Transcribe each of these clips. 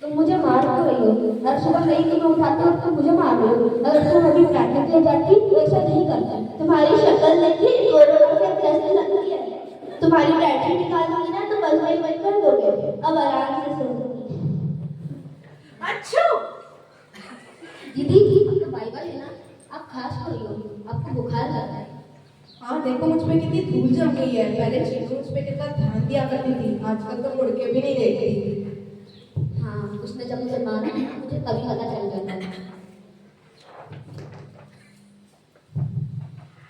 तुम मुझे मार तो रही हो। अगर सुबह नई दिन उठाती हो तो मुझे मार रही हो। अगर तुम अभी प्रैक्टिस ले जाती तो ऐसा नहीं करता। तुम्हारी शक्ल देखिए कोरोना से कैसे लगती है। तुम्हारी बैटरी निकाल दूंगी ना तो बस वही बंद कर दोगे। अब आराम से सो जाओगी। अच्छा दीदी आपका बाइबल है ना, आप खास हो रही हो, आपको बुखार लग रहा है। हाँ देखो मुझ पे कितनी धूल जम गई है। पहले चीजों उस पे कितना ध्यान दिया करती थी, आजकल तो मुड़ के भी नहीं देखती। हाँ उसने जब मुझे मारा मुझे तभी पता चल गया था।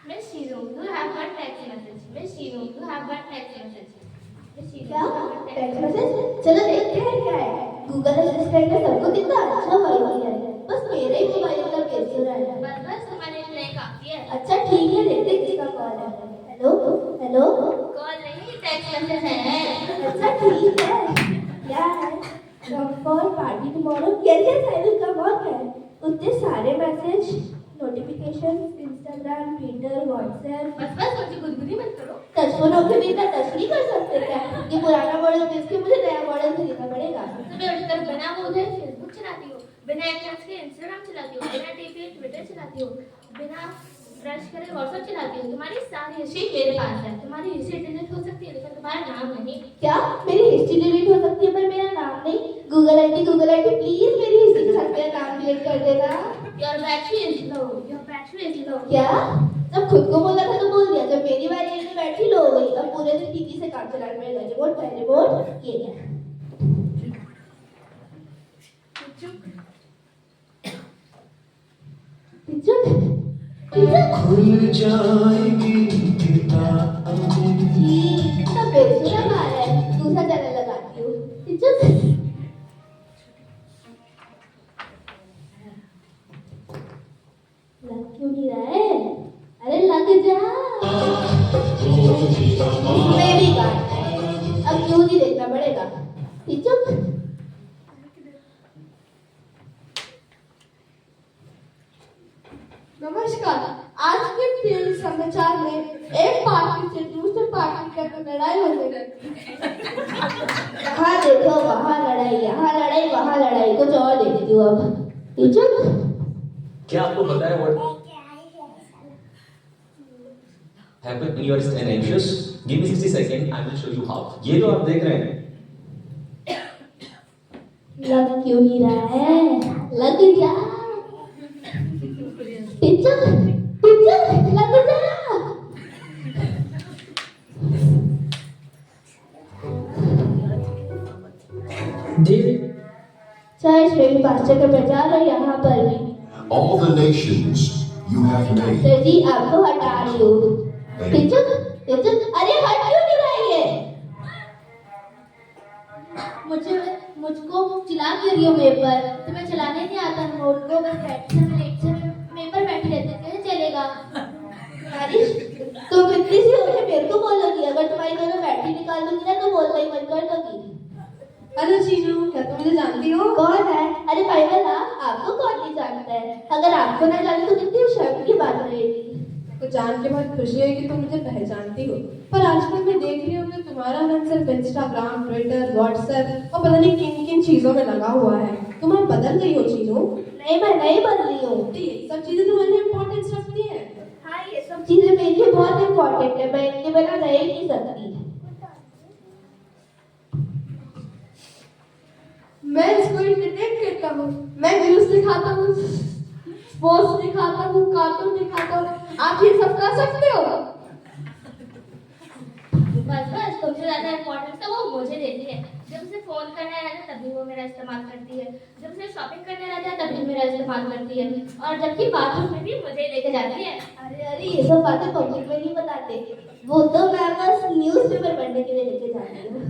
Miss Shizu, you have one text message. Miss Shizu, you have one text message. Miss Shizu, क्या you have one text message? चलो देखते हैं क्या है। गूगल असिस्टेंट ने सबको कितना अच्छा फाइल दिया है, बस मेरे ही मोबाइल का भेज रहा है। बस तुम्हारे लिए काफी है। अच्छा ठीक है, देखते हैं किसका कॉल है। Hello hello. कॉल नहीं टेक्स्ट मैसेज है। अच्छा ठीक है, क्या है? For party tomorrow. कैसे साइलेंट का वर्क है, उतने सारे message, notification, Instagram, Twitter, WhatsApp. बस मुझे गुदगुदी मत करो। टच फोन होकर भी इतना टच नहीं कर सकते क्या? ये पुराना मॉडल बेच के मुझे नया मॉडल खरीदना पड़ेगा। सुबह उठकर बिना बोले फेसबुक चलाती हो, बिना एकाउंट के इंस्टाग्राम चलाती हो, बिना टीवी ट्विटर चलाती हो, बिना ब्रश करे व्हाट्सएप चलाती हूँ, तुम्हारी सारी हिस्ट्री मेरे पास है। तुम्हारी हिस्ट्री डिलीट हो सकती है लेकिन तुम्हारा नाम नहीं। क्या मेरी हिस्ट्री डिलीट हो सकती है पर मेरा नाम नहीं? गूगल आईडी प्लीज मेरी हिस्ट्री के साथ मेरा नाम डिलीट कर देना। Your battery is low, your battery is low. क्या? जब खुद को बोला था तो बोल दिया, जब मेरी बारी आई तो बैटरी लो हो गई। अब पूरे दिन टीवी से काम चला मेरा रिमोट ये है। खुल जाएगी किताबें। जी सब बेसुरा गा रहा है, दूसरा चैनल लगाती हूँ। लग क्यों नहीं रहा है? अरे लग जा। मैं भी गा, अब क्यों नहीं देखना पड़ेगा। चुप। नमस्कार, आज के टीवी समाचार में एक पार्टी से दूसरे पार्टी तक लड़ाई हो गई। यहाँ देखो वहाँ लड़ाई, यहाँ लड़ाई वहाँ लड़ाई, कुछ और देखती हूँ अब। चुप। क्या आपको पता है what happened when you are anxious? Give me 60 seconds, I will show you how. ये जो आप देख रहे हैं, लग क्यों नहीं रहा है? लग जा। टीचर लग जा। चर्च में भी पास्टर का प्रचार और यहाँ पर भी। All the nations you have made. Sir ji आपको हटा रही हूँ। टीचर अरे हट क्यों नहीं रही है? मुझको चिल्ला क्यों रही हो मेरे पर? तुम्हें चलाने नहीं आता रिमोट को, बस लेक्चर में पर बैठी रहती, कैसे चलेगा? बारिश तुम कितनी सी हो गई, मेरे को बोलोगी? अगर तुम्हारी दोनों बैटरी निकाल दूंगी ना तो बोलना ही बंद कर दोगी। हेलो चीनू, क्या तुम मुझे जानती हो? कौन है? अरे पाइवल आपको कौन नहीं जानता है? अगर आपको ना जाने तो कितनी शर्म की बात रहेगी। तो जान के बहुत खुशी है कि तुम मुझे पहचानती हो, पर आजकल मैं देख रही हूँ कि तुम्हारा मन सिर्फ इंस्टाग्राम, ट्विटर, व्हाट्सएप और पता नहीं किन किन चीजों में लगा हुआ है। तुम अब बदल गई हो चीनू। नहीं मैं नहीं बदली हूँ। ये सब चीजें तुम्हारे लिए इम्पोर्टेंस रखती है। हाँ ये सब चीजें मेरे लिए बहुत इम्पोर्टेंट है, मैं इनके बिना रह ही नहीं सकती। मैं इसको इंटरटेन करता हूँ, मैं न्यूज दिखाता हूँ, स्पोर्ट्स दिखाता हूँ, कार्टून दिखाता हूँ। आप ये सब कर सकते हो? बस तुमसे ज्यादा इम्पोर्टेंस तो वो मुझे देती है। जब उसे फोन करना रहता है तभी वो मेरा इस्तेमाल करती है, जब उसे शॉपिंग करना रहता है तभी मेरा इस्तेमाल करती है, और जबकि बाथरूम में भी मुझे लेके जाती है। अरे ये सब बातें पब्लिक में नहीं बताते, वो तो मैं बस न्यूज़पेपर पढ़ने के लिए लेके जाती हूँ।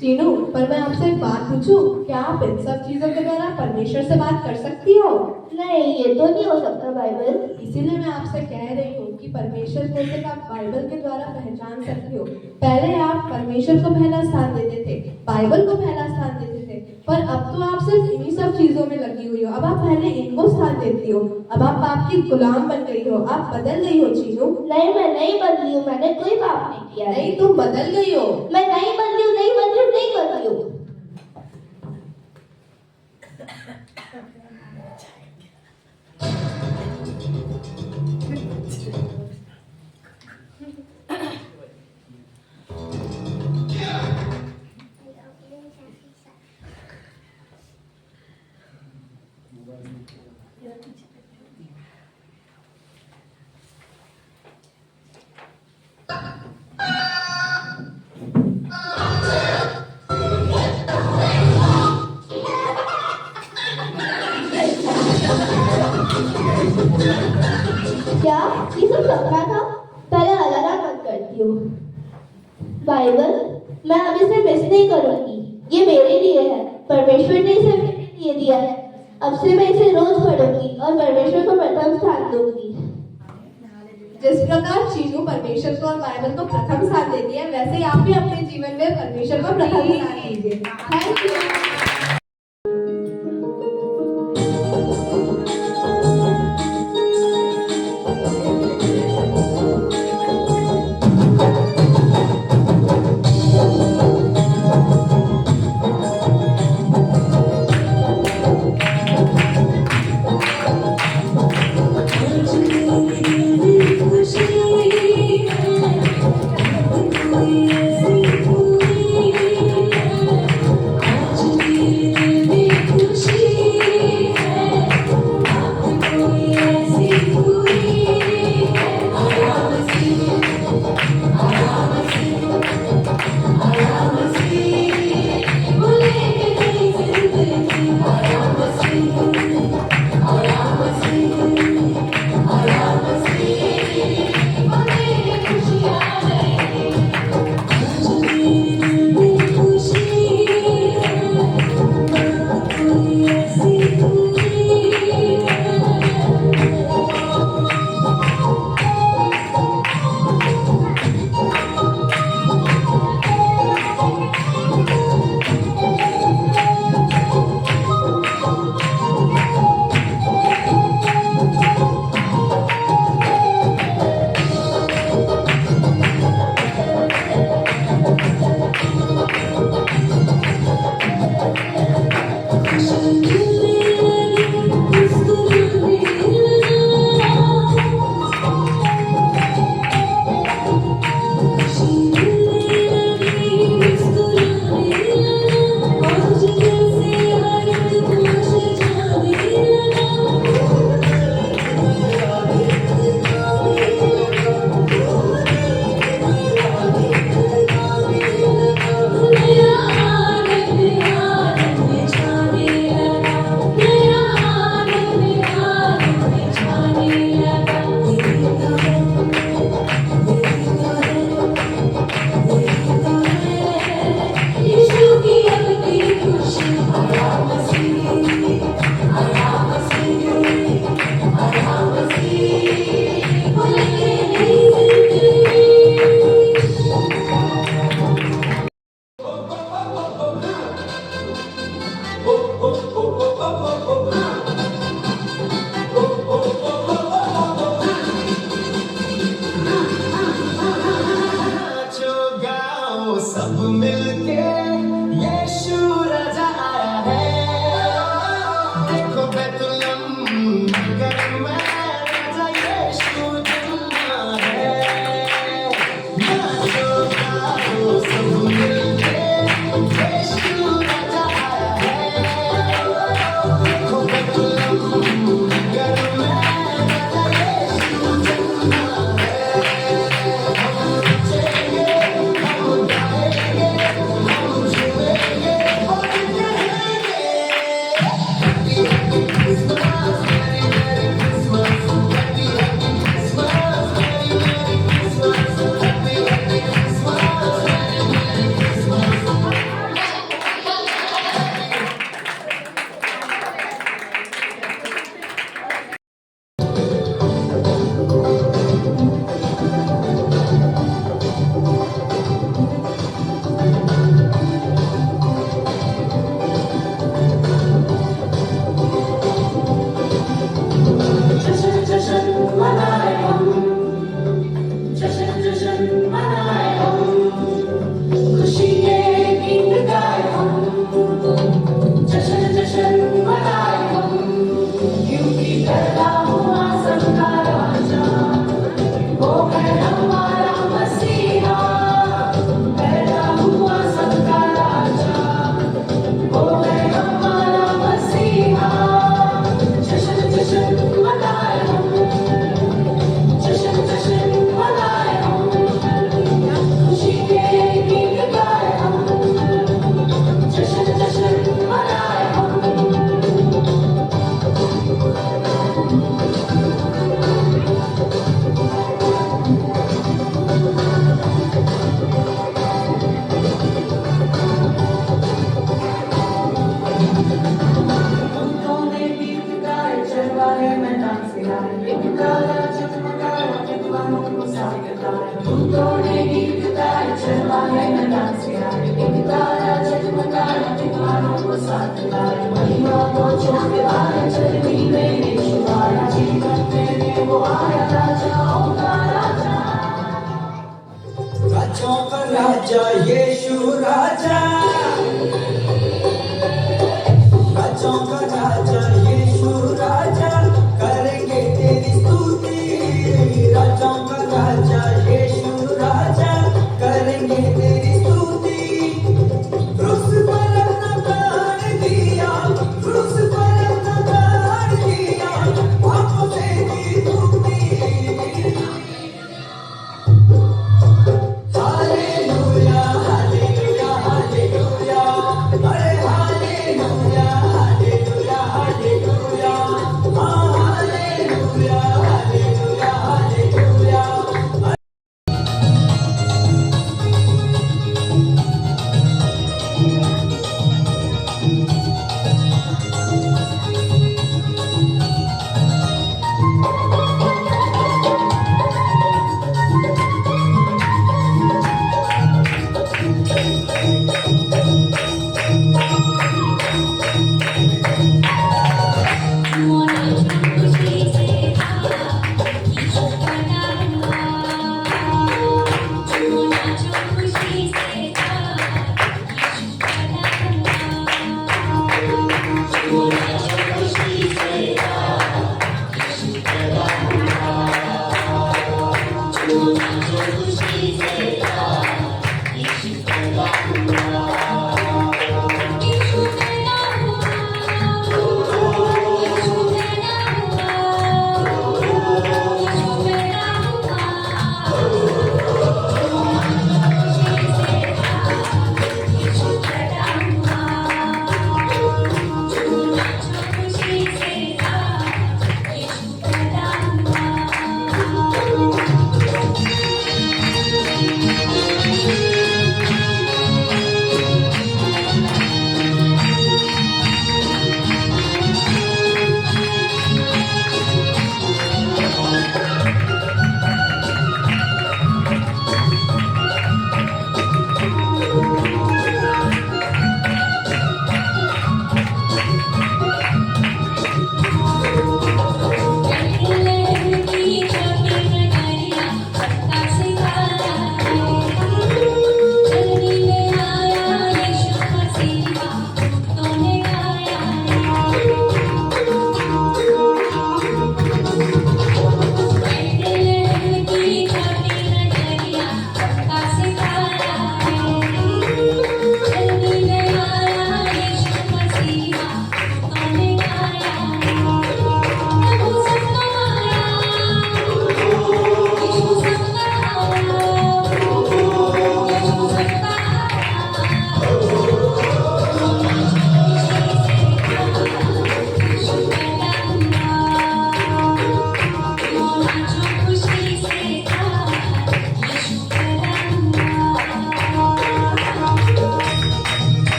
चीनू, पर मैं आपसे एक बात पूछूं, क्या आप इन सब चीजों के द्वारा परमेश्वर से बात कर सकती हो? नहीं ये तो नहीं हो सकता बाइबल। इसीलिए मैं आपसे कह रही हूँ कि परमेश्वर को सिर्फ आप बाइबल के द्वारा पहचान सकते हो। पहले आप परमेश्वर को पहला स्थान देते थे, बाइबल को पहला स्थान देते थे, पर अब तो आप सिर्फ इन्हीं सब चीजों में लगी हुई हो। अब आप पहले इनको स्थान देती हो, अब आप पाप की गुलाम बन गई हो, आप बदल गई हो चीनू। नहीं मैं नहीं बदली हूँ, मैंने कोई पाप नहीं किया। नहीं, तुम बदल गई हो। मैं नहीं बदली हूँ, नहीं बदली हूँ, नहीं बदली हूँ। क्या ये सब सपना था? पहले अलार्म बंद करती हूँ। बाइबल मैं अब इसे मिस नहीं करूंगी, ये मेरे लिए है, परमेश्वर ने इसे मेरे लिए दिया है। अब से मैं इसे रोज पढ़ूंगी और परमेश्वर को प्रथम स्थान दूंगी। जिस प्रकार चीनू परमेश्वर को और बाइबल को प्रथम स्थान देती है, वैसे ही आप भी अपने जीवन में परमेश्वर को प्रथम स्थान दीजिए। Thank you. राजाओं का राजा यीशु राजा, राजाओं का राजा यीशु राजा, करेंगे तेरी स्तुति। राजाओं का राजा यीशु राजा, करेंगे तेरी स्तुति। क्रूस पर अपना प्राण दिया, क्रूस पर अपना प्राण दिया, पापों से की मुक्ति। हालेलुया हालेलुया हालेलुया, अरे हालेलुया हालेलुया हालेलुया, हाँ हालेलुया हालेलुया हालेलुया।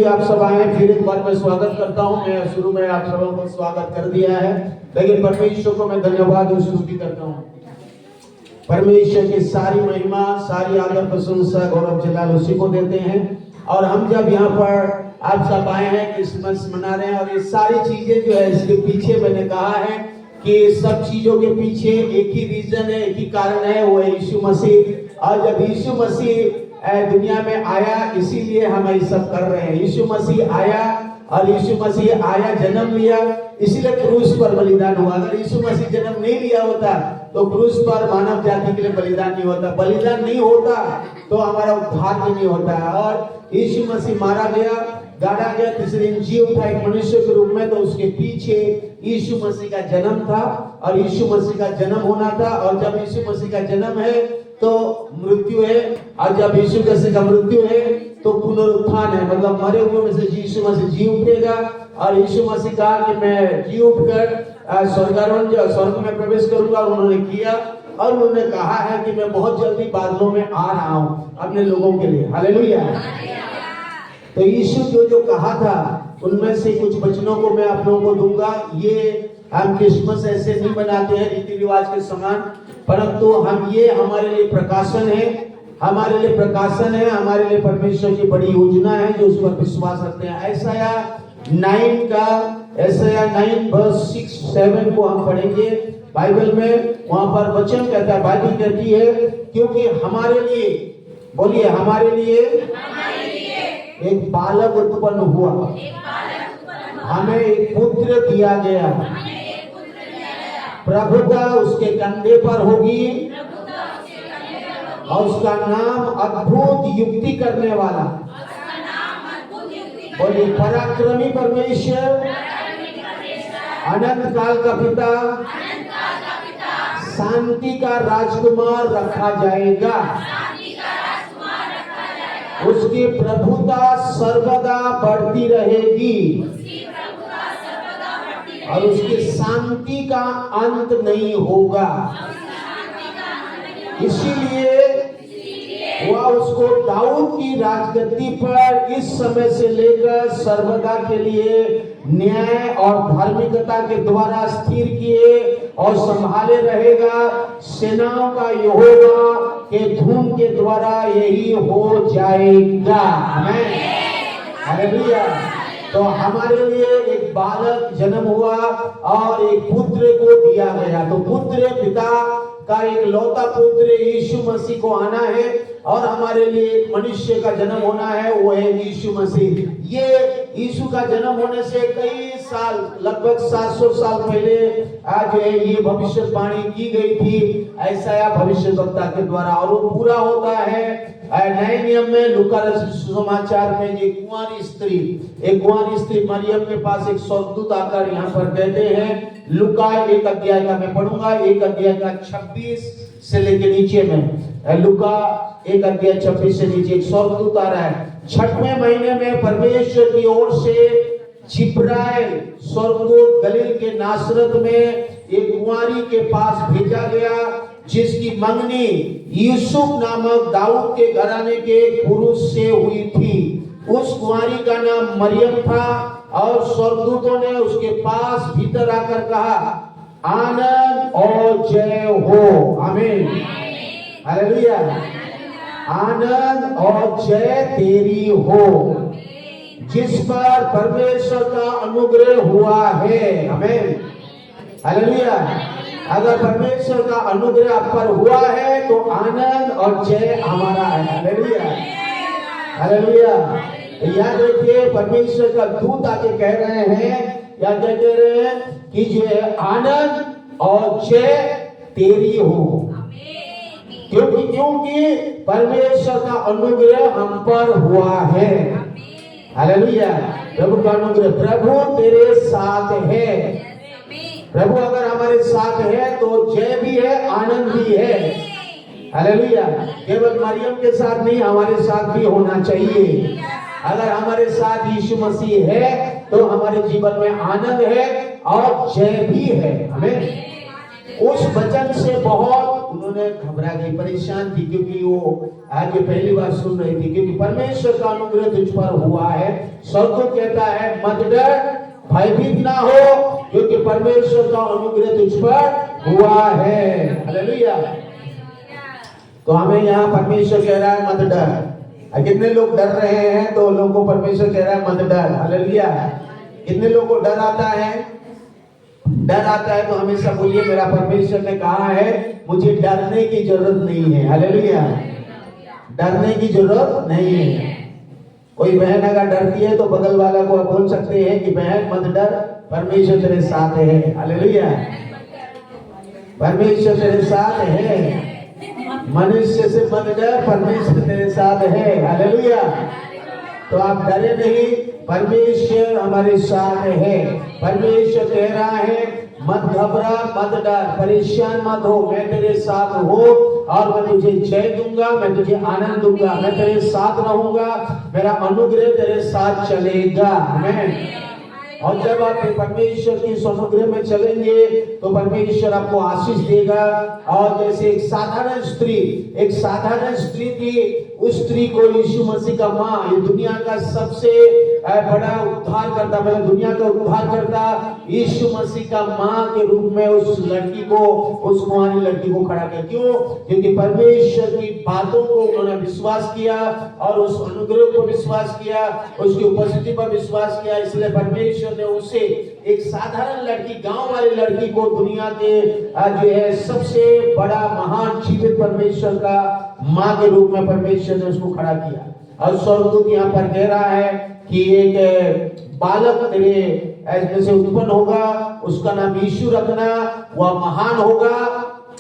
आप सब आए हैं, फिर एक बार मैं स्वागत करता हूं। मैं शुरू में आप सबों को स्वागत कर दिया है, लेकिन परमेश्वर को मैं धन्यवाद और स्तुति करता हूं। परमेश्वर की सारी महिमा, सारी आदर, प्रशंसा, गौरव, जलाल उसी को देते हैं। और हम जब यहाँ पर आप सब आए हैं, क्रिसमस मना रहे हैं, और ये सारी चीजें जो है इसके पीछे मैंने कहा है कि सब चीजों के पीछे एक ही रीजन है, एक ही कारण है, वो है यीशु मसीह। और जब यीशु मसीह दुनिया में आया, इसीलिए हम ये सब कर रहे हैं। यीशु मसीह आया और यीशु मसीह आया, जन्म लिया, इसीलिए क्रूस पर बलिदान हुआ। अगर यीशु मसीह जन्म नहीं लिया होता तो क्रूस पर मानव जाति के लिए बलिदान नहीं होता। बलिदान नहीं होता तो हमारा उद्धार भी नहीं होता। और यीशु मसीह मारा गया, गाड़ा गया, तीसरे दिन जी उठा एक मनुष्य के रूप में, तो उसके पीछे यीशु मसीह का जन्म था और यीशु मसीह का जन्म होना था। और जब यीशु मसीह का जन्म है तो मृत्यु है, और जब यीशु मसीह का मृत्यु है तो पुनरुत्थान है, मतलब मरे हुए में से यीशु मसीह जी उठेगा। और यीशु मसीह कहा कि मैं जी उठकर स्वर्ग में प्रवेश करूंगा, और उन्होंने किया। और उन्होंने कहा है कि मैं बहुत जल्दी बादलों में आ रहा हूं अपने लोगों के लिए। हालेलुया। तो यीशु जो कहा था उनमें से कुछ वचनों को मैं आप लोगों को दूंगा। ये हम क्रिसमस ऐसे नहीं बनाते हैं रीति रिवाज के समान, परंतु हम ये हमारे लिए प्रकाशन है, हमारे लिए प्रकाशन है, हमारे लिए परमेश्वर की बड़ी योजना है जो उस पर विश्वास रखते हैं। ऐसाया 9 वर्स 6-7 को हम पढ़ेंगे बाइबल में। वहां पर वचन कहता है, बाइबल कहती है, क्योंकि हमारे लिए, बोलिए हमारे लिए एक बालक उत्पन्न हुआ, हमें एक पुत्र दिया गया, प्रभुता उसके कंधे पर होगी और उसका नाम अद्भुत युक्ति करने वाला, बोलिए पराक्रमी परमेश्वर, अनंत काल का पिता, शांति का राजकुमार रखा जाएगा। उसकी प्रभुता सर्वदा बढ़ती रहेगी और उसकी शांति का अंत नहीं होगा। इसीलिए वह उसको दाऊद की राजगद्दी पर इस समय से लेकर सर्वदा के लिए न्याय और धार्मिकता के द्वारा स्थिर किए और संभाले रहेगा। सेनाओं का यहोवा के धूम के द्वारा यही हो जाएगा। आमीन, हालेलुया। तो हमारे लिए एक बालक जन्म हुआ और एक पुत्र को दिया गया। तो पुत्र, पिता का एक लौता पुत्र यीशु मसीह को आना है और हमारे लिए एक मनुष्य का जन्म होना है, वो है यीशु मसीह। ये यीशु का जन्म होने से कई साल, लगभग 700 साल पहले आज ये भविष्यवाणी की गई थी ऐसाया भविष्यवक्ता के द्वारा, और वो पूरा होता है नए नियम में। लूका सुसमाचार में एक कुंवारी स्त्री मरियम के पास एक स्वर्गदूत आकर यहाँ पर कहते हैं, लूका 1 अध्याय का मैं पढ़ूंगा, 1 अध्याय का 26 से लेके नीचे में। लूका 1 अध्याय 26 से नीचे एक स्वर्गदूत आ रहा है। 6वें महीने में परमेश्वर की ओर से जिब्राइल स्वर्गदूत गलील के नासरत में एक कुंवारी के पास भेजा गया, जिसकी मंगनी यूसुफ नामक दाऊद के घराने के पुरुष से हुई थी। उस कुंवारी का नाम मरियम था और स्वर्गदूतों ने उसके पास भीतर आकर कहा, आनंद और जय हो। आमीन, हालेलुया। आनंद और जय तेरी हो, जिस पर परमेश्वर का अनुग्रह हुआ है। आमीन, हालेलुया। अगर परमेश्वर का अनुग्रह आप पर हुआ है तो आनंद और जय हमारा है। Hallelujah, hallelujah. याद रखिए, परमेश्वर का दूत आके कह रहे हैं, या क्या कह रहे हैं कि जो है आनंद और जय तेरी हो, क्योंकि परमेश्वर का अनुग्रह हम पर हुआ है। हालेलुया। प्रभु का अनुग्रह, प्रभु तेरे साथ है। प्रभु अगर हमारे साथ है तो जय भी है, आनंद भी है। हालेलुया। केवल मरियम के साथ नहीं, हमारे साथ भी होना चाहिए। अगर हमारे साथ यीशु मसीह है तो हमारे जीवन में आनंद है और जय भी है। हमें उस वचन से बहुत उन्होंने घबरा गई, परेशान थी, क्योंकि वो आज ये पहली बार सुन रही थी। क्योंकि परमेश्वर का अनुग्रह तुझ पर हुआ है। स्वर्गदूत कहता है मत डर, भयभीत ना हो, क्योंकि परमेश्वर का अनुग्रह तुझ पर हुआ है। हालेलुया। तो हमें यहाँ परमेश्वर कह रहा है मत डर। कितने लोग डर रहे हैं? तो लोगों को परमेश्वर कह रहा है मत डर। हालेलुया। कितने लोगों को डर आता है? डर आता है तो हमेशा बोलिए मेरा परमेश्वर ने कहा है मुझे डरने की जरूरत नहीं है। हालेलुया। डरने की जरूरत नहीं है। कोई बहन अगर डरती है तो बगल वाला को आप बोल सकते हैं कि बहन मत डर, परमेश्वर तेरे साथ है। हालेलुया। परमेश्वर तेरे साथ है। मनुष्य से मत डर, परमेश्वर तेरे साथ है। हालेलुया। तो आप डरे नहीं, परमेश्वर हमारे साथ है। परमेश्वर कह रहा है मत घबरा, मत डर, परेशान मत हो, मैं तेरे साथ हूँ और मैं तुझे जय दूंगा, मैं तुझे आनंद दूंगा, मैं तेरे साथ रहूंगा, मेरा अनुग्रह तेरे साथ चलेगा। आमीन। और जब आप परमेश्वर की अनुग्रह में चलेंगे तो परमेश्वर आपको आशीष देगा। और जैसे एक साधारण स्त्री थी, उस स्त्री को यीशु मसीह का माँ, ये दुनिया का सबसे बड़ा उद्धार करता, मतलब दुनिया का उद्धार करता यीशु मसीह का माँ के रूप में उस लड़की को, उस कुंवारी लड़की को खड़ा किया। क्यों? क्योंकि परमेश्वर की बातों को उन्होंने विश्वास किया और उस अनुग्रह को विश्वास किया, उसकी उपस्थिति पर विश्वास किया। इसलिए परमेश्वर ने उसे, एक साधारण लड़की, गांव वाली लड़की को दुनिया के जो है सबसे बड़ा महान जीवित परमेश्वर का माँ के रूप में परमेश्वर ने उसको खड़ा किया। और स्वर्गदूत यहाँ पर कह रहा है कि एक बालक तेरे ऐसे से उत्पन्न होगा, उसका नाम यीशु रखना, वह महान होगा।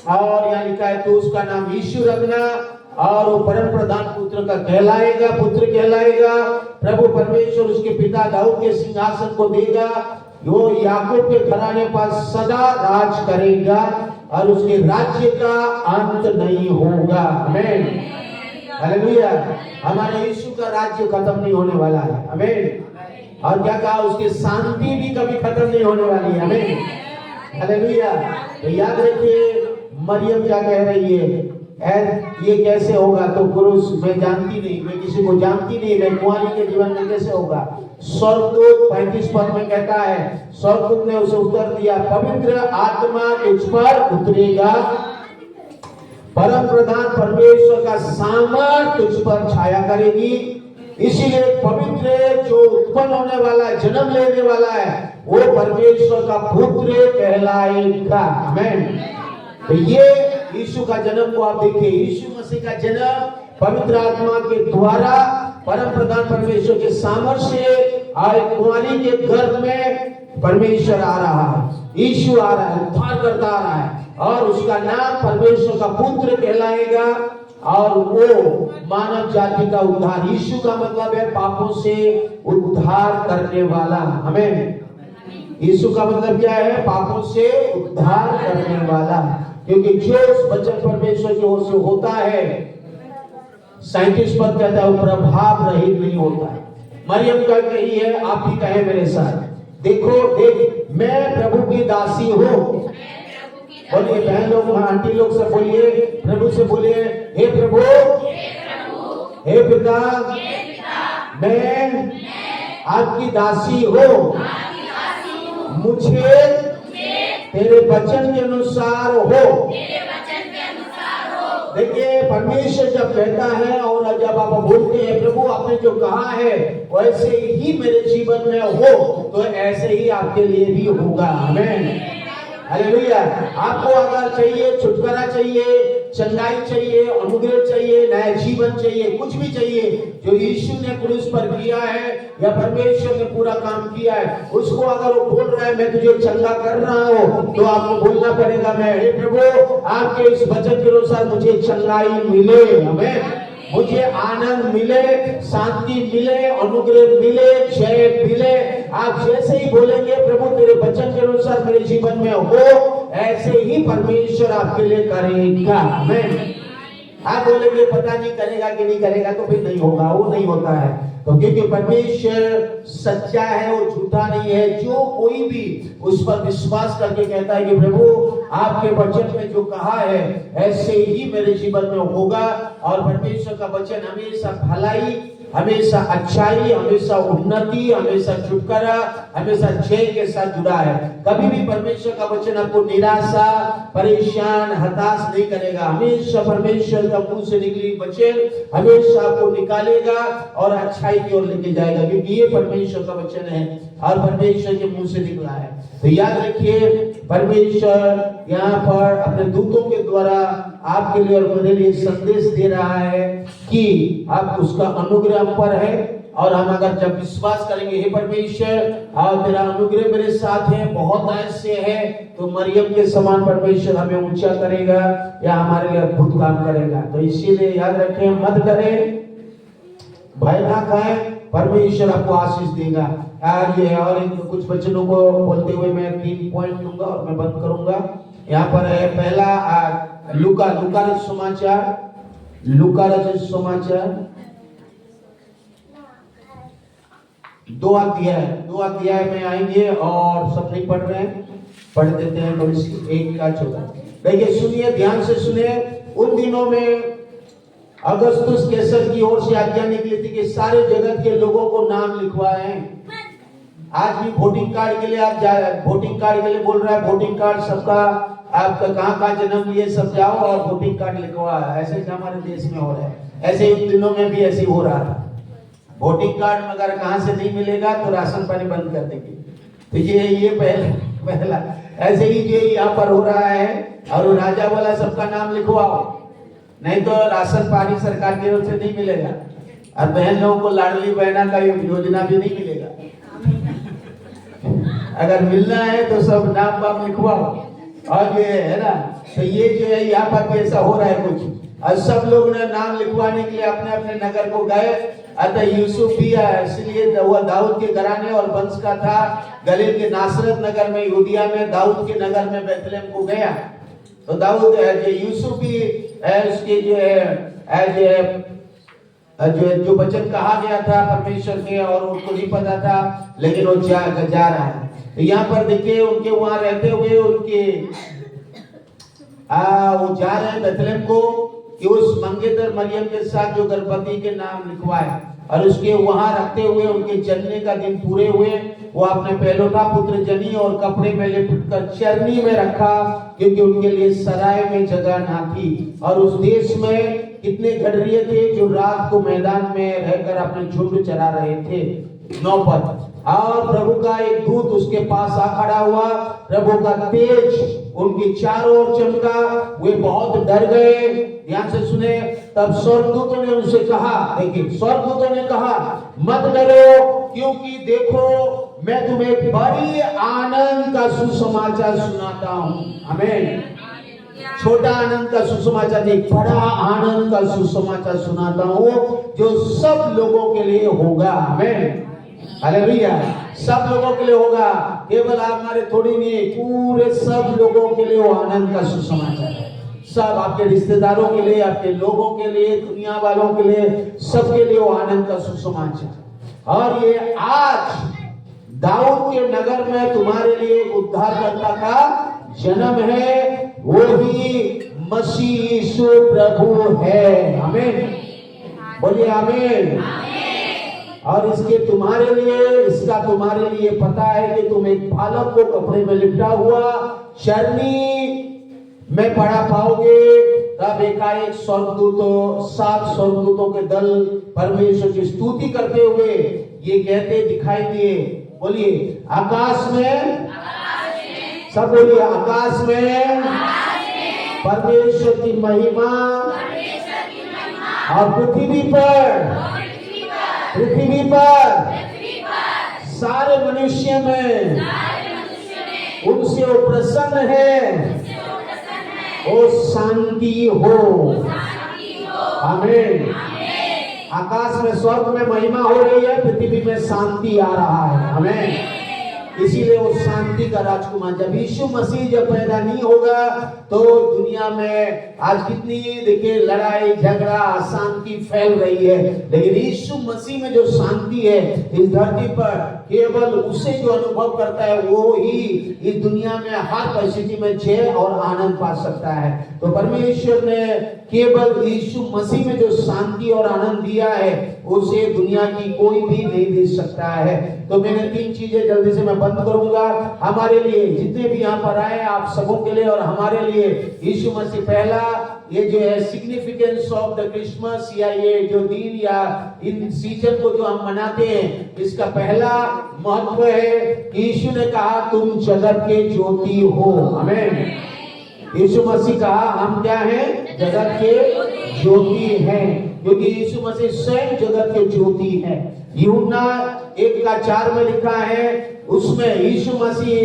और यहाँ लिखा है तो उसका नाम यीशु रखना, और वो परम प्रधान पुत्र कहलाएगा। प्रभु परमेश्वर उसके पिता दाऊद के सिंहासन को देगा, वो याकूब के घराने पर सदा राज करेगा और उसके राज्य का अंत नहीं होगा। आमीन। हालेलुया। हमारे यीशु का राज्य खत्म नहीं होने वाला है। आमीन। और क्या कहा? उसकी शांति भी कभी खत्म नहीं होने वाली है। आमीन। हालेलुया। तो याद रखिए मरियम क्या कह रही है, ये कैसे होगा? तो पुरुष मैं जानती नहीं, मैं किसी को जानती नहीं, मैं कुंवारी के जीवन में कैसे होगा? स्वर्गदूत 35 पद में कहता है, स्वर्गदूत ने उसे उत्तर दिया, पवित्र आत्मा तुझ पर उतरेगा, परम प्रधान परमेश्वर का सामर्थ तुझ पर छाया करेगी, इसीलिए पवित्र जो उत्पन्न होने वाला है, जन्म लेने वाला है, वो परमेश्वर का पुत्र कहलाएगा। आमीन। तो ये यीशु का जन्म को आप देखिए, यीशु मसीह का जन्म पवित्र आत्मा के द्वारा परम प्रधान परमेश्वर के सामर्थ्य से और कुंवारी के गर्भ में परमेश्वर आ रहा है, यीशु आ रहा है, उद्धार करता आ रहा है, और उसका नाम परमेश्वर का पुत्र कहलाएगा। और वो मानव जाति का उद्धार, यीशु का मतलब है पापों से उद्धार करने वाला। हमें यीशु का मतलब क्या है? पापों से उद्धार करने वाला। क्योंकि जो उस वचन परमेश्वर की ओर से होता है, 37 पद कहता है, वो प्रभाव रहित नहीं होता है। मरियम कह रही है, आप भी कहे मेरे साथ, देखो देख मैं प्रभु की दासी हूँ। बोलिए बहन लोग, आंटी लोग से बोलिए, प्रभु से बोलिए, हे प्रभु, हे पिता, मैं आपकी दासी हूँ, मुझे तेरे वचन के अनुसार हो। देखिए परमेश्वर जब कहता है और जब आप बोलते हैं प्रभु आपने जो कहा है वैसे ही मेरे जीवन में हो, तो ऐसे ही आपके लिए भी होगा। आमीन। हालेलुया। आपको अगर चाहिए, छुटकारा चाहिए, चंगाई चाहिए, अनुग्रह चाहिए, नया जीवन चाहिए, कुछ भी चाहिए जो यीशु ने क्रूस पर किया है या परमेश्वर ने पूरा काम किया है, उसको अगर वो बोल रहा है मैं तुझे चंगा कर रहा हूँ, तो आपको बोलना पड़ेगा, मैं हे प्रभु आपके इस वचन के अनुसार मुझे चंगाई मिले, हमें मुझे आनंद मिले, शांति मिले, अनुग्रह मिले, जय मिले। आप जैसे ही बोलेंगे प्रभु तेरे वचन के अनुसार मेरे जीवन में हो, ऐसे ही परमेश्वर आपके लिए करेगा। आमीन। आप बोलेंगे पता नहीं करेगा कि नहीं करेगा, तो फिर नहीं होगा, वो नहीं होता है। तो क्योंकि परमेश्वर सच्चा है, वो झूठा नहीं है। जो कोई भी उस पर विश्वास करके कहता है कि प्रभु आपके वचन में जो कहा है ऐसे ही मेरे जीवन में होगा, और परमेश्वर का वचन हमेशा भलाई, हमेशा अच्छाई, हमेशा उन्नति, हमेशा छुटकारा, हमेशा जय के साथ जुड़ा है। कभी भी परमेश्वर का वचन आपको निराशा, परेशान, हताश नहीं करेगा। हमेशा परमेश्वर का मुंह से निकली वचन हमेशा आपको निकालेगा और अच्छाई की ओर लेके जाएगा, क्योंकि ये परमेश्वर का वचन है और परमेश्वर के मुंह से निकला है। तो याद रखिए, परमेश्वर यहाँ पर अपने दूतों के द्वारा आपके लिए और मेरे लिए संदेश दे रहा है कि आप उसका अनुग्रह पर है, और हम अगर जब विश्वास करेंगे हे परमेश्वर और तेरा अनुग्रह मेरे साथ है, बहुत ऐसे है, तो मरियम के समान परमेश्वर हमें ऊंचा करेगा या हमारे लिए अद्भुत काम करेगा। तो इसीलिए याद रखें, मत करें, भय ना खाएं, परमेश्वर आपको आशीष देगा। आज ये और कुछ वचनों को बोलते हुए मैं 3 पॉइंट लूंगा और मैं बंद करूंगा। यहाँ पर है पहला लूका रचित समाचार 2 अध्याय में आएंगे, और सब नहीं पढ़ रहे हैं, पढ़ देते हैं थोड़ी सी 1 का 14। देखिए, सुनिए, ध्यान से सुनिए। उन दिनों में अगस्तुस कैसर की ओर से आज्ञा निकली थी कि सारे जगत के लोगों को नाम लिखवाएं। आज भी वोटिंग कार्ड के लिए आप वोटिंग कार्ड के लिए बोल रहा है, वोटिंग कार्ड सबका, आपका कहाँ जन्म लिए सब जाओ और वोटिंग कार्ड लिखवा। ऐसे हमारे देश में हो रहा है, ऐसे उन दिनों में भी ऐसे हो रहा था। वोटिंग कार्ड अगर कहाँ से नहीं मिलेगा तो राशन पानी बंद कर देंगे। तो ये पहला ऐसे ही जो यहाँ पर हो रहा है, और राजा वाला सबका नाम लिखवाओ, नहीं तो राशन पानी सरकार की ओर से नहीं मिलेगा, और बहन लोगों को लाडली बहना का योजना भी नहीं मिलेगा। अगर मिलना है तो सब नाम वाम लिखवाओ। और ये है ना, तो ये जो है यहाँ पर भी ऐसा हो रहा है कुछ, और सब लोग ने नाम लिखवाने के लिए अपने अपने नगर को गए। अतः यूसुफ भी इसलिए वह दाऊद के घराने और वंश का था, गलील के नासरत नगर में, यहूदिया में, दाऊद के नगर में बैतलहम को गया। तो दाऊद यूसुफ भी उसके जो वचन कहा गया था परमेश्वर के, और उनको नहीं पता था, लेकिन वो जा रहा है। तो यहाँ पर देखिए, उनके वहां रहते हुए उनके वो जा रहे हैं बैतलहम को, कि उस मंगेतर मरियम के साथ जो गर्भवती के नाम लिखवाए, और उसके वहां रखते हुए उनके जन्मने का दिन पूरे हुए। वो अपने पहलौठा पुत्र जनी और कपड़े में लिपटकर चरनी में रखा, क्योंकि उनके लिए सराय में जगह ना थी। और उस देश में कितने गडरिये थे जो रात को मैदान में रहकर अपने झुंड चरा रहे थे। 9 पद। और प्रभु का एक दूत उसके पास आ खड़ा हुआ, प्रभु का तेज उनकी चारों ओर चमका, वे बहुत डर गए। ध्यान से सुने। तब स्वर्गदूतों ने उनसे कहा, देखिए स्वर्गदूतों ने कहा, मत डरो, क्योंकि देखो मैं तुम्हें एक बड़ी आनंद का सुसमाचार सुनाता हूँ। आमीन। छोटा आनंद का सुसमाचार नहीं, बड़ा आनंद का सुसमाचार सुनाता हूँ, जो सब लोगों के लिए होगा। आमीन। हालेलुया। सब लोगों के लिए होगा, केवल हमारे थोड़ी नहीं, पूरे सब लोगों के लिए वो आनंद का सुसमाचार है। सब आपके रिश्तेदारों के लिए, आपके लोगों के लिए, दुनिया वालों के लिए, सबके लिए वो आनंद का सुसमाचार। और ये आज दाऊद के नगर में तुम्हारे लिए उद्धारकर्ता का जन्म है, वो भी मसीह यीशु प्रभु है। आमीन। बोलिए आमीन। और इसका तुम्हारे लिए पता है कि तुम एक बालक को कपड़े में लिपटा हुआ चरनी में पड़ा पाओगे। तब एकाएक 7 स्वर्गदूतों के दल परमेश्वर की स्तुति करते हुए ये कहते दिखाई दिए। बोलिए आकाश में, सब बोलिए आकाश में परमेश्वर की महिमा, और पृथ्वी पर सारे मनुष्य में उनसे वो प्रसन्न है, वो शांति हो। आमीन। आकाश में स्वर्ग में महिमा हो रही है, पृथ्वी में शांति आ रहा है। आमीन। इसीलिए वो शांति का राजकुमार। जब यीशु मसीह जब पैदा नहीं होगा तो दुनिया में आज कितनी देखिए लड़ाई झगड़ा अशांति फैल रही है, लेकिन यीशु मसीह में जो शांति है इस धरती पर केवल उसे जो अनुभव करता है वो ही इस दुनिया में हर परिस्थिति में जय और आनंद पा सकता है। तो परमेश्वर ने केवल यीशु मसीह में जो शांति और आनंद दिया है उसे दुनिया की कोई भी नहीं दे सकता है। तो मैंने 3 चीजें जल्दी से मैं बंद करूंगा हमारे लिए, जितने भी यहाँ पर आए आप सबों के लिए और हमारे लिए। यीशु मसीह पहला ये जो है सिग्निफिकेंस ऑफ द क्रिसमस या ये जो दिन या इन सीजन को जो हम मनाते हैं, इसका पहला महत्व है कि यीशु ने कहा तुम जगत के ज्योति हो। आमीन। यीशु मसीह कहा हम क्या हैं? जगत के ज्योति हैं, क्योंकि यीशु मसीह स्वयं जगत के ज्योति है। यूहन्ना 1:4 में लिखा है उसमें यीशु मसीह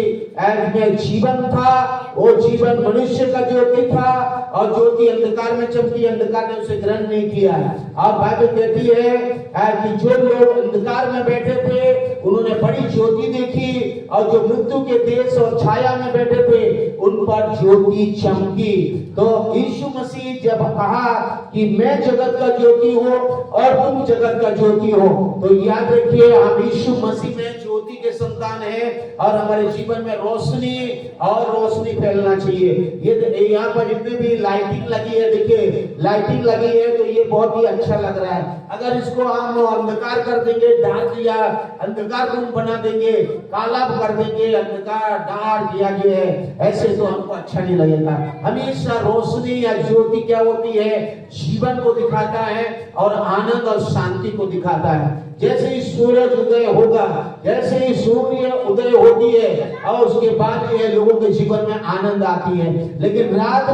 में जीवन था, वो जीवन मनुष्य का ज्योति था और ज्योति अंधकार में चमकी, अंधकार ने उसे ग्रहण नहीं किया। और बाइबल कहती है कि जो लोग अंधकार में बैठे थे उन्होंने बड़ी ज्योति देखी और जो मृत्यु के देश और छाया में बैठे थे उन पर ज्योति चमकी। तो यीशु मसीह जब कहा कि मैं जगत का ज्योति हूँ और तुम जगत का ज्योति हो, तो याद रखिए हम यीशु मसीह में ज्योति के संतान हैं और हमारे जीवन में रोशनी और रोशनी फैलना चाहिए। ये यहाँ पर जितने भी लाइटिंग लगी है, देखिए लाइटिंग लगी है तो ये बहुत ही अच्छा लग रहा है। अगर इसको हम अंधकार कर देंगे, डार्क या अंधकार रूम बना देंगे, काला कर देंगे, अंधकार डार्क किया गया है, ऐसे तो हमको अच्छा नहीं लगेगा। हमेशा रोशनी या ज्योति क्या होती है? जीवन को दिखाता है और आनंद और शांति को दिखाता है। जैसे ही सूरज उदय होगा, जैसे ही सूर्य उदय होती है और उसके बाद ये लोगों के जीवन में आनंद आती है, लेकिन रात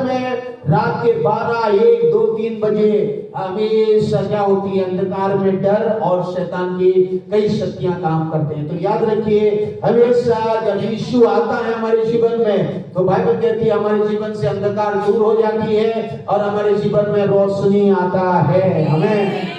के 12, 1, 2, 3 बजे हमेशा क्या होती है? अंधकार में डर और शैतान की कई शक्तियां काम करते हैं। तो याद रखिए हमेशा जब यीशु आता है हमारे जीवन में तो बाइबल कहती है हमारे जीवन से अंधकार दूर हो जाती है और हमारे जीवन में रोशनी आता है। हमें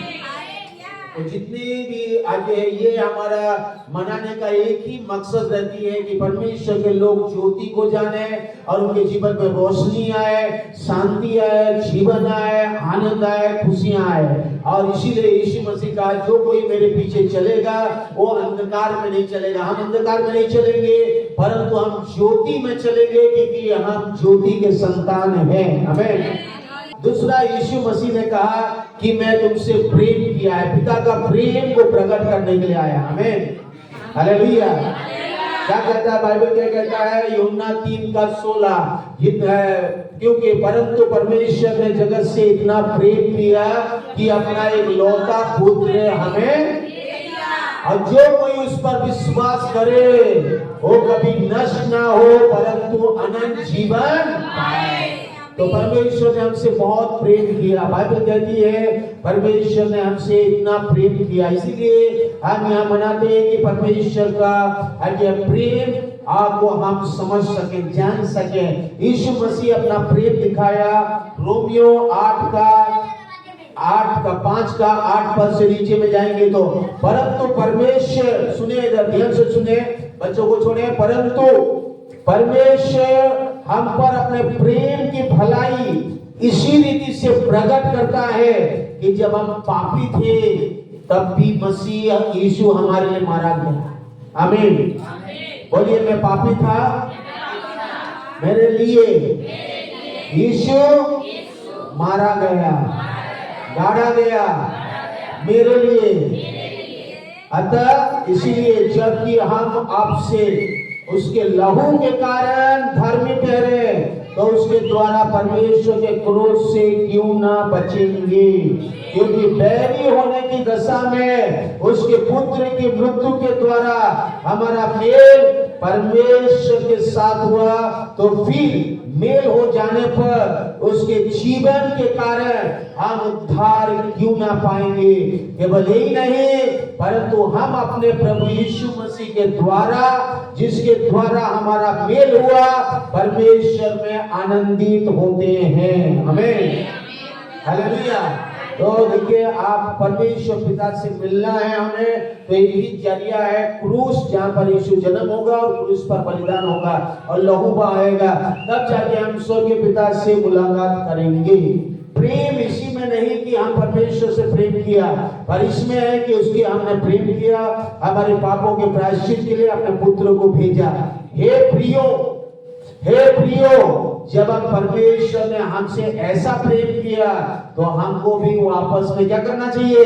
तो जितने भी आज ये हमारा मनाने का एक ही मकसद रहती है कि परमेश्वर के लोग ज्योति को जाने और उनके जीवन में रोशनी आए, शांति आए, जीवन आए, आनंद आए, खुशियां आए। और इसीलिए यीशु मसीह का जो कोई मेरे पीछे चलेगा वो अंधकार में नहीं चलेगा। हम अंधकार में नहीं चलेंगे परंतु हम ज्योति में चलेंगे, क्योंकि हम ज्योति के संतान हैं। हमें दूसरा यीशु मसीह ने कहा कि मैं तुमसे प्रेम किया है, पिता का प्रेम को प्रकट करने के लिए आया। आमीन, हालेलुया। क्या कहता है बाइबल? क्या कहता है? यूहन्ना 3:16 क्योंकि परंतु परमेश्वर ने जगत से इतना प्रेम किया कि अपना एक लौता पुत्र हमें, और जो कोई उस पर विश्वास करे वो कभी नष्ट ना हो परंतु अनंत जीवन पाए। तो परमेश्वर ने हमसे बहुत प्रेम किया। बाइबल कहती है परमेश्वर ने हमसे इतना प्रेम किया, इसीलिए हम यहाँ मनाते हैं कि परमेश्वर का प्रेम आपको हम समझ सके, जान सके। यीशु मसीह अपना प्रेम दिखाया रोमियो 8:5 से नीचे में जाएंगे तो परंतु परमेश्वर, सुने इधर ध्यान से सुने, बच्चों को छोड़े, परंतु परमेश्वर हम पर अपने प्रेम की भलाई इसी रीति से प्रकट करता है कि जब हम पापी थे तब भी मसीह यीशु हमारे लिए मारा गया। आमीन, बोलिए मैं पापी था, मेरे लिए यीशु मारा गया, गाड़ा गया मेरे लिए। अतः इसीलिए जबकि हम आपसे उसके लहू के कारण धर्मी ठहरे तो उसके द्वारा परमेश्वर के क्रोध से क्यों ना बचेंगे? क्योंकि बैरी होने की दशा में उसके पुत्र की मृत्यु के द्वारा हमारा मेल परमेश्वर के साथ हुआ, तो फिर मेल हो जाने पर उसके जीवन के कारण हम उद्धार क्यों ना पाएंगे? केवल यही नहीं परंतु हम अपने प्रभु यीशु मसीह के द्वारा, जिसके द्वारा हमारा मेल हुआ, परमेश्वर में आनंदित होते हैं। आमीन, हालेलुया। तो देखिए, आप परमेश्वर पिता से मिलना है हमें, तो एक ही जरिया है क्रूस, जहाँ पर यीशु जन्म होगा और क्रूस पर बलिदान होगा और लहू बहाएगा, तब जाके हम स्वर्गीय पिता से मुलाकात करेंगे। प्रेम इसी में नहीं कि हम परमेश्वर से प्रेम किया, पर इसमें है कि उसकी हमने प्रेम किया, हमारे पापों के प्रायश्चित के लिए अपने पुत्र को भेजा। हे प्रियो, जब हम परमेश्वर ने हमसे ऐसा प्रेम किया तो हमको भी वापस में क्या करना चाहिए?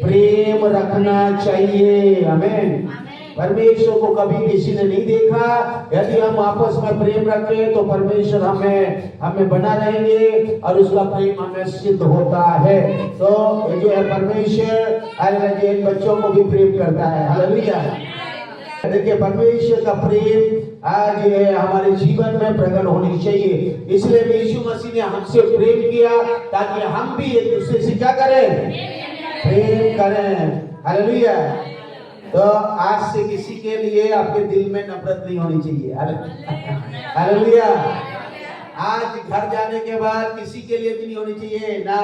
प्रेम रखना चाहिए। आमीन। परमेश्वर को कभी किसी ने नहीं देखा, यदि हम आपस में प्रेम रखें तो परमेश्वर हमें बना रहेंगे और उसका प्रेम हमें सिद्ध होता है। तो ये जो है परमेश्वर इन बच्चों को भी प्रेम करता है। हालेलुया। देखिए, परमेश्वर का प्रेम आज है हमारे जीवन में प्रकट होनी चाहिए। इसलिए यीशु मसीह ने हमसे प्रेम किया ताकि हम भी एक दूसरे से क्या करें? प्रेम करें। हालेलुया। तो आज से किसी के लिए आपके दिल में नफरत नहीं होनी चाहिए। हालेलुया। आज घर जाने के बाद किसी के लिए भी नहीं होनी चाहिए, ना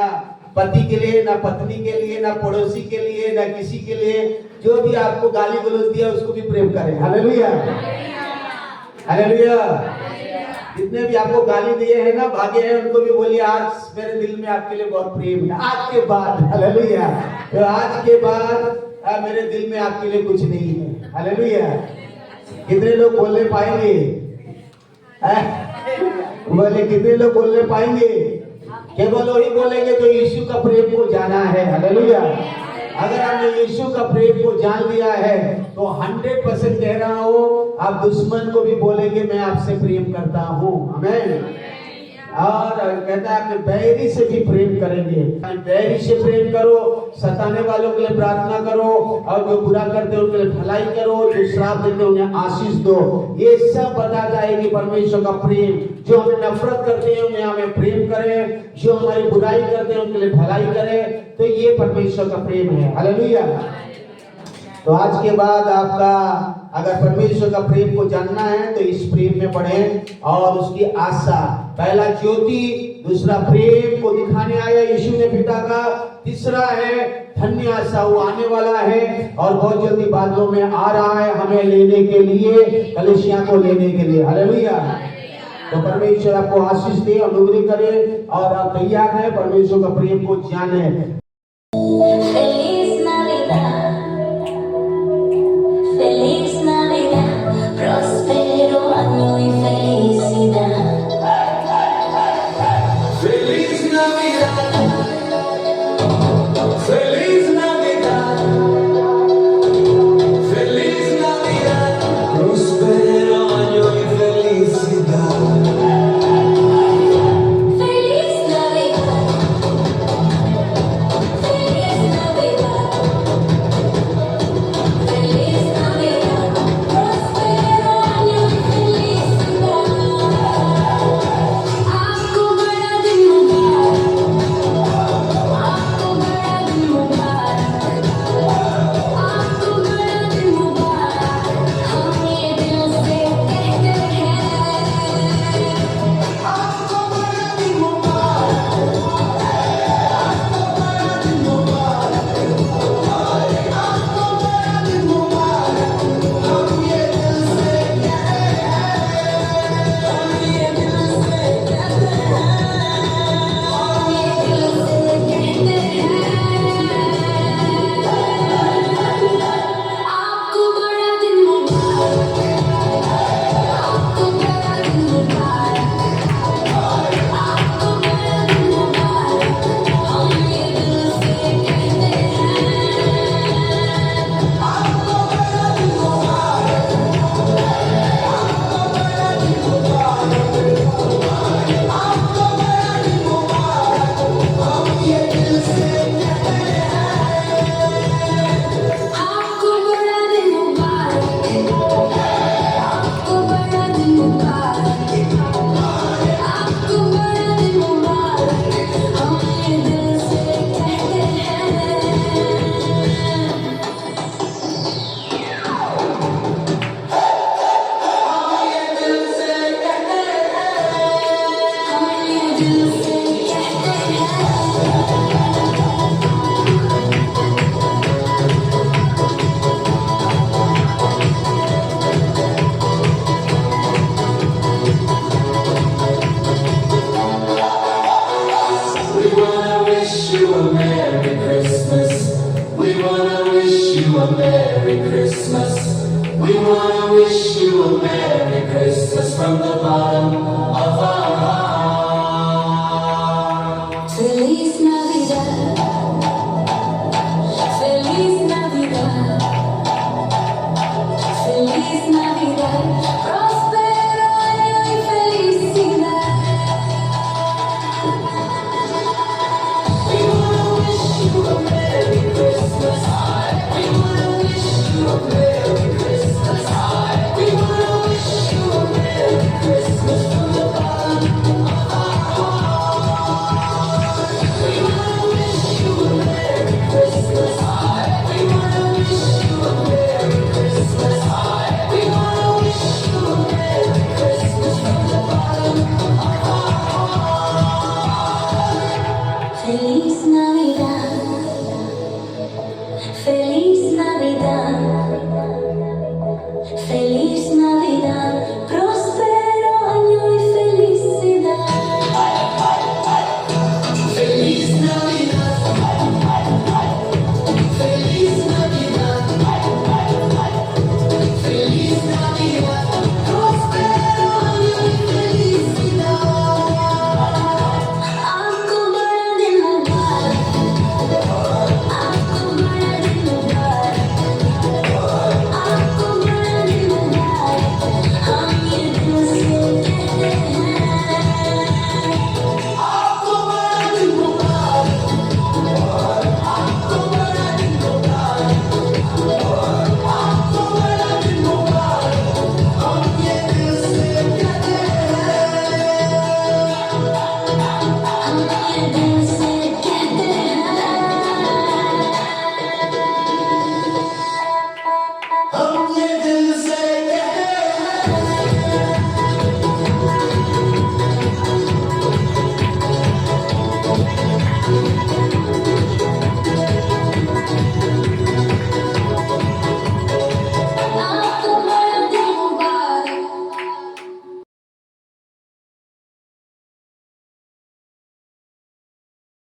पति के लिए, ना पत्नी के लिए, ना पड़ोसी के लिए, ना किसी के लिए। जो भी आपको गाली गलौज दिया उसको भी प्रेम करें। हालेलुया। हालेलुया। जितने भी आपको गाली दिए हैं ना, भागे हैं, उनको भी बोलिए आज मेरे दिल में आपके लिए बहुत प्रेम है। आज के बाद, हालेलुया, तो आज के बाद मेरे दिल में आपके लिए कुछ नहीं है। हालेलुया। कितने लोग बोलने पाएंगे? बोले कितने लोग बोलने पाएंगे? केवल वही बोलेंगे जो यीशु का प्रेम को जाना है। हालेलुया। अगर हमने यीशु का प्रेम को जान लिया है तो 100% कह रहा हूँ, आप दुश्मन को भी बोलेंगे मैं आपसे प्रेम करता हूँ। आमीन। और कहता है अपने बैरी से भी प्रेम करेंगे। बैरी से प्रेम करो, सताने वालों के लिए प्रार्थना करो, और जो बुरा करते हैं उनके लिए भलाई करो, जो श्राप देते हैं उन्हें आशीष दो। ये सब बताता है कि परमेश्वर का प्रेम, जो हमें नफरत करते हैं उन्हें हमें प्रेम करें, जो हमारी बुराई करते हैं उनके लिए भलाई करें। तो ये परमेश्वर का प्रेम है। हालेलुया। तो आज के बाद आपका अगर परमेश्वर का प्रेम को जानना है तो इस प्रेम में बढ़े और उसकी आशा, पहला ज्योति, दूसरा प्रेम को दिखाने आया यीशु ने पिता का, तीसरा है धन्य आशा, वो आने वाला है और बहुत जल्दी बादलों में आ रहा है हमें लेने के लिए, कलीसिया को लेने के लिए। हालेलुया। तो परमेश्वर आपको आशीष दे, अनुग्रह करे और आप तैयार हैं परमेश्वर का प्रेम को जाने। Feliz Navidad, feliz Navidad, próspero año y felicidad. Feliz Navidad, feliz Navidad, feliz Navidad, próspero año y felicidad. Feliz Navidad, wish you a Merry Christmas from the bottom of our hearts.